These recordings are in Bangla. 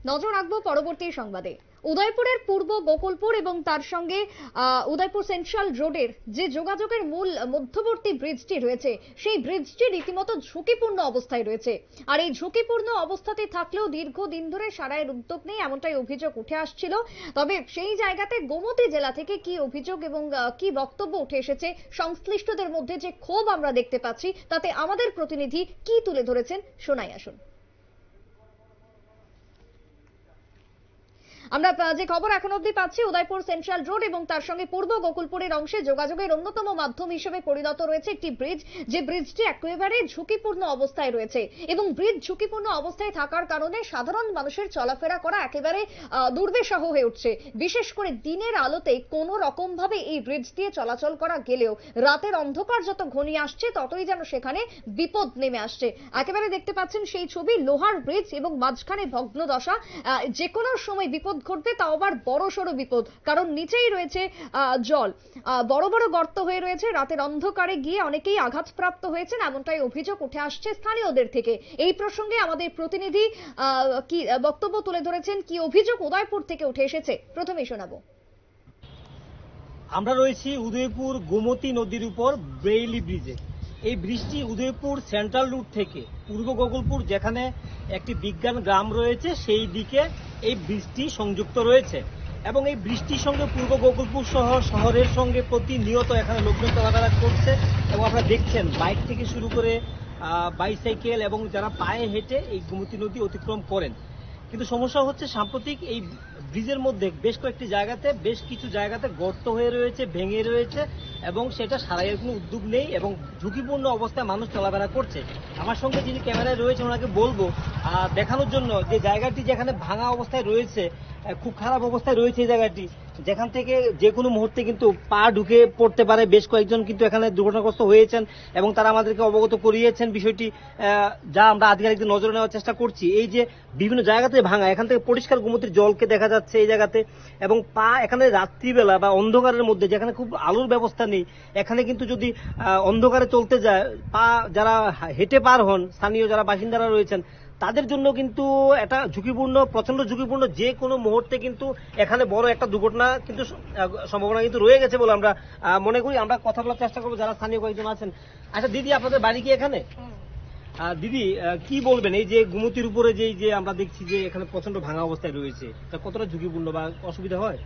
নজর রাখবো পরবর্তী সংবাদে। উদয়পুরের পূর্ব গোকুলপুর এবং তার সঙ্গে উদয়পুর সেন্ট্রাল রোডের যে যোগাযোগের মূল মধ্যবর্তী ব্রিজটি রয়েছে, সেই ব্রিজটি রীতিমতো ঝুঁকিপূর্ণ অবস্থায় রয়েছে। আর এই ঝুঁকিপূর্ণ অবস্থাতে থাকলেও দীর্ঘদিন ধরে সারাইয়ের উদ্যোগ নেই, এমনটাই অভিযোগ উঠে আসছিল। তবে সেই জায়গাতে গোমতী জেলা থেকে কি অভিযোগ এবং কি বক্তব্য উঠে এসেছে, সংশ্লিষ্টদের মধ্যে যে ক্ষোভ আমরা দেখতে পাচ্ছি, তাতে আমাদের প্রতিনিধি কি তুলে ধরেছেন শোনাই আসুন। আমরা যে খবর এখন অবধি পাচ্ছি, উদয়পুর সেন্ট্রাল রোড এবং তার সঙ্গে পূর্ব গোকুলপুরের অংশে যোগাযোগের অন্যতম মাধ্যম হিসেবে পরিণত রয়েছে একটি ব্রিজ, যে ব্রিজটি একেবারে ঝুঁকিপূর্ণ অবস্থায় রয়েছে এবং ব্রিজ ঝুঁকিপূর্ণ অবস্থায় থাকার কারণে সাধারণ মানুষের চলাফেরা করা একেবারে দুর্বিষহ হয়ে উঠছে। বিশেষ করে দিনের আলোতে কোনো রকম ভাবে এই ব্রিজ দিয়ে চলাচল করা গেলেও রাতের অন্ধকার যত ঘনিয়ে আসছে ততই যেন সেখানে বিপদ নেমে আসছে। একেবারে দেখতে পাচ্ছেন সেই ছবি, লোহার ব্রিজ এবং মাঝখানে ভগ্ন দশা। যে কোনো সময় বিপদ ঘটবে, তাও আবার বড় সড়ো বিপদ, কারণ নিচেই রয়েছে জল, বড় বড় গর্ত হয়ে রয়েছে। রাতের অন্ধকারে গিয়ে অনেকেই আঘাতপ্রাপ্ত হয়েছেন, এমনটাই অভিযোগ উঠে আসছে স্থানীয়দের থেকে। এই প্রসঙ্গে আমাদের প্রতিনিধি কি বক্তব্য তুলে ধরেছেন, কি অভিযোগ উদয়পুর থেকে উঠে এসেছে, প্রথমেই শোনাবো। আমরা রয়েছি উদয়পুর গোমতী নদীর উপর বেইলি ব্রিজে। এই ব্রিজটি উদয়পুর সেন্ট্রাল রুট থেকে পূর্ব গোকুলপুর, যেখানে একটি বিজ্ঞান গ্রাম রয়েছে, সেই দিকে এই ব্রিজটি সংযুক্ত রয়েছে এবং এই ব্রিজটির সঙ্গে পূর্ব গোকুলপুর শহরের সঙ্গে প্রতিনিয়ত এখানে লোকজন চলাফেরা করছে এবং আপনারা দেখছেন বাইক থেকে শুরু করে বাইসাইকেল এবং যারা পায়ে হেঁটে এই গোমতী নদী অতিক্রম করেন। কিন্তু সমস্যা হচ্ছে সাম্প্রতিক এই ব্রিজের মধ্যে বেশ কিছু জায়গাতে গর্ত হয়ে রয়েছে, ভেঙে রয়েছে এবং সেটা সারাইয়ের কোনো উদ্যোগ নেই এবং ঝুঁকিপূর্ণ অবস্থায় মানুষ চলাফেরা করছে। আমার সঙ্গে যিনি ক্যামেরায় রয়েছে ওনাকে বলবো দেখানোর জন্য যে জায়গাটি যেখানে ভাঙা অবস্থায় রয়েছে, খুব খারাপ অবস্থায় রয়েছে এই জায়গাটি, যেখান থেকে যে কোনো মুহূর্তে কিন্তু পা ঢুকে পড়তে পারে। বেশ কয়েকজন কিন্তু এখানে দুর্ঘটনাগ্রস্ত হয়েছেন এবং তারা আমাদেরকে অবগত করিয়েছেন বিষয়টি, যা আমরা আধিকারিকদের নজরে নেওয়ার চেষ্টা করছি। এই যে বিভিন্ন জায়গাতে ভাঙা, এখান থেকে পরিষ্কার গোমতীর জলকে দেখা যাচ্ছে এই জায়গাতে, এবং পা এখানে রাত্রিবেলা বা অন্ধকারের মধ্যে যেখানে খুব আলোর ব্যবস্থা নেই, এখানে কিন্তু যদি অন্ধকারে চলতে যায়, পা যারা হেঁটে পার হন, স্থানীয় যারা বাসিন্দারা রয়েছেন, তাদের জন্য কিন্তু এটা ঝুঁকিপূর্ণ, প্রচন্ড ঝুঁকিপূর্ণ। যে কোনো মুহূর্তে কিন্তু এখানে বড় একটা দুর্ঘটনা কিন্তু সম্ভাবনা কিন্তু রয়ে গেছে বলে আমরা মনে করি। আমরা কথা বলার চেষ্টা করবো যারা স্থানীয় কয়েকজন আছেন। আচ্ছা দিদি, আপনাদের বাড়ি কি এখানে? দিদি, কি বলবেন এই যে গোমতীর উপরে যে আমরা দেখছি যে এখানে প্রচন্ড ভাঙা অবস্থায় রয়েছে, তা কতটা ঝুঁকিপূর্ণ বা অসুবিধা হয়?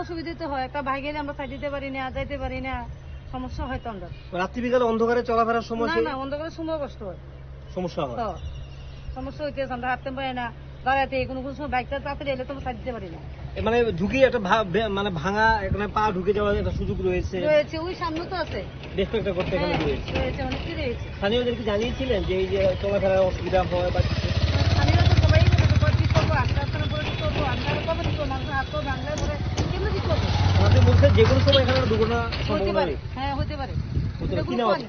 অসুবিধা তো হয়, একটা ভাই গেলে আমরা সাইড দিতে পারি না, যাইতে পারি না, সমস্যা হয় তো। আমরা রাত্রি বিকালে অন্ধকারে চলাফেরার সময় না, অন্ধকারের সময় কষ্ট হয়, সমস্যা হয়, সমস্যা হইতেছে, আমরা হাঁটতে পারি না, দাঁড়াতে কোনো সময় বাইকটা তাড়াতাড়ি এলে তো সাইড দিতে পারি না। মানে ঝুঁকি একটা মানে ভাঙা এখানে পা ঢুকে যাওয়ার একটা সুযোগ রয়েছে। ওই সামনে তো আছে, বেশ কয়েকটা করতে এখানে রয়েছে, অনেক কি রয়েছে। স্থানীয়দেরকে জানিয়েছিলেন যে এই যে চলাফেরার অসুবিধা হয় বা স্থানীয় তো সবাই কি করবো, আস্তে আস্তে করে কি করবো, আমরা কবে কি করবো, মানুষের হাত তো বাংলায় পরে কেমন কি করবো। আমাদের বলছে যে কোনো সময় এখানে দুর্ঘটনা হতে পারে। হ্যাঁ, হতে পারে।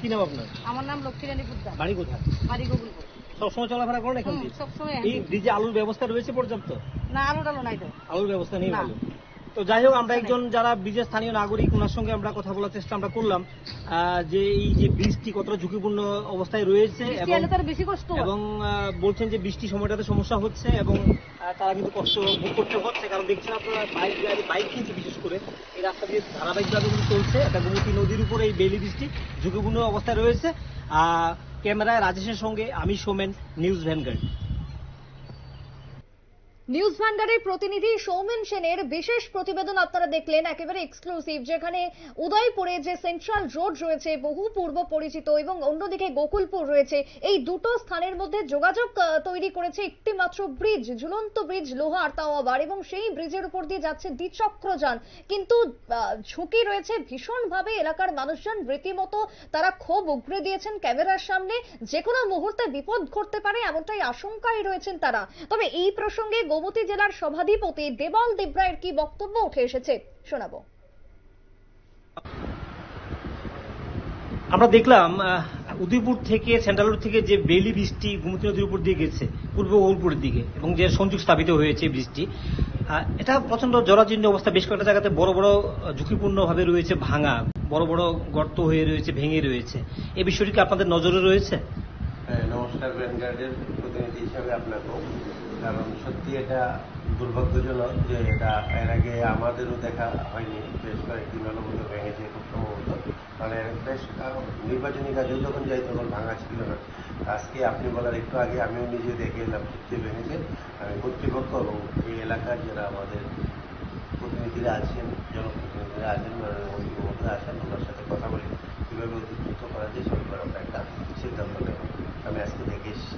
কি নাম আপনার? আমার নাম লক্ষ্মীরানী পুদ্দার। বাড়ি কোথায়? বাড়ি গোকুলপুর। সবসময় চলাফেরা করেন এখান দিয়ে? সবসময়। এই ব্রিজে আলোর ব্যবস্থা রয়েছে পর্যাপ্ত? না, আলো নাই তো, আলোর ব্যবস্থা নেই ভালো। তো যাই হোক, আমরা একজন যারা ব্রিজের স্থানীয় নাগরিক, ওনার সঙ্গে আমরা কথা বলার চেষ্টা আমরা করলাম যে এই যে ব্রিজটি কতটা ঝুঁকিপূর্ণ অবস্থায় রয়েছে এবং বলছেন যে বৃষ্টি সময়টাতে সমস্যা হচ্ছে এবং তারা কিন্তু কষ্ট ভোগ করতে হচ্ছে, কারণ দেখছেন আপনারা বাইক কিন্তু বিশেষ করে এই রাস্তা দিয়ে ধারাবাহিকভাবে কিন্তু চলছে। এটা গোমতী নদীর উপরে এই বেইলি ব্রিজটি ঝুঁকিপূর্ণ অবস্থায় রয়েছে। ক্যামেরায় রাজেশের সঙ্গে আমি সোমেন, নিউজ ভ্যানগার্ড। নিউজ ভ্যানগার্ডের প্রতিনিধি সৌমেন সেনের বিশেষ প্রতিবেদন আপনারা দেখলেন, একেবারে এক্সক্লুসিভ, যেখানে উদয়পুরে যে সেন্ট্রাল রোড রয়েছে বহু পূর্ব পরিচিত এবং অন্যদিকে গোকুলপুর রয়েছে, এই দুটো স্থানের মধ্যে যোগাযোগ তৈরি করেছে একটি মাত্র ব্রিজ, ঝুলন্ত ব্রিজ, লোহার, তাও আবার, এবং সেই ব্রিজের উপর দিয়ে যাচ্ছে দ্বিচক্রযান। কিন্তু ঝুঁকি রয়েছে ভীষণভাবে, এলাকার মানুষজন রীতিমতো তারা ক্ষোভ উগরে দিয়েছেন ক্যামেরার সামনে, যে কোনো মুহূর্তে বিপদ ঘটতে পারে এমনটাই আশঙ্কায় রয়েছেন তারা। তবে এই প্রসঙ্গে গোমতী জেলার সভাধিপতি দেবল দেবরায়ের কি বক্তব্য উঠে এসেছে শোনাবো। আমরা দেখলাম উদয়পুর থেকে সেন্ট্রাল রোড থেকে যে বেইলি ব্রিজটি গোমতী নদীর উপর দিয়ে গেছে পূর্ব গোকুলপুরের দিকে এবং যে সংযোগ স্থাপিত হয়েছে ব্রিজটি, এটা প্রচন্ড জরাজীর্ণ অবস্থা। বেশ কয়েকটা জায়গাতে বড় বড় ঝুঁকিপূর্ণ ভাবে রয়েছে, ভাঙা বড় বড় গর্ত হয়ে রয়েছে, ভেঙে রয়েছে। এই বিষয়টি কি আপনাদের নজরে রয়েছে? নমস্কার, ভ্যানগার্ডের প্রতিনিধি হিসাবে আপনাকেও, কারণ সত্যি এটা দুর্ভাগ্যজনক যে এটা এর আগে আমাদেরও দেখা হয়নি, বেশ কয়েকদিন হলো মতো ভেঙেছে খুব সম্ভবত। মানে বেশ নির্বাচনী কাজেও যখন যাই তখন ভাঙা ছিল না। আজকে আপনি বলার একটু আগে আমিও নিজে দেখে এলাম সত্যি ভেঙেছে। আমি কর্তৃপক্ষ এবং এই এলাকার যারা আমাদের প্রতিনিধিরা আছেন, জনপ্রতিনিধিরা আছেন, মন্ত্রী মহোদয় আছেন, ওনার সাথে কথা বলি কীভাবে অতি দ্রুত করা যায় সেই ব্যাপারে আমরা একটা সিদ্ধান্ত নেব। আমি আজকে দেখে এসেছি।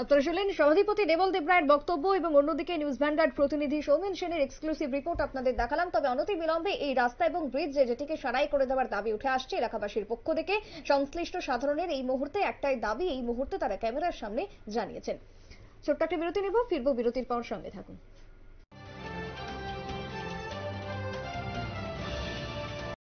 আপনারা শুনলেন সভাধিপতি দেবল দেবরায়ের বক্তব্য এবং অন্যদিকে নিউজ ভ্যানগার্ড প্রতিনিধি সৌমেন সেনের এক্সক্লুসিভ রিপোর্ট আপনাদের দেখালাম। তবে অনতিবিলম্বে এই রাস্তা এবং ব্রিজ যেটিকে সারাই করে দেওয়ার দাবি উঠে আসছে এলাকাবাসীর পক্ষ থেকে। সংশ্লিষ্ট সাধারণের এই মুহূর্তে একটাই দাবি, এই মুহূর্তে তারা ক্যামেরার সামনে জানিয়েছেন। ছোট্ট একটা বিরতি নেব, ফিরবো বিরতির পর, সঙ্গে থাকুন।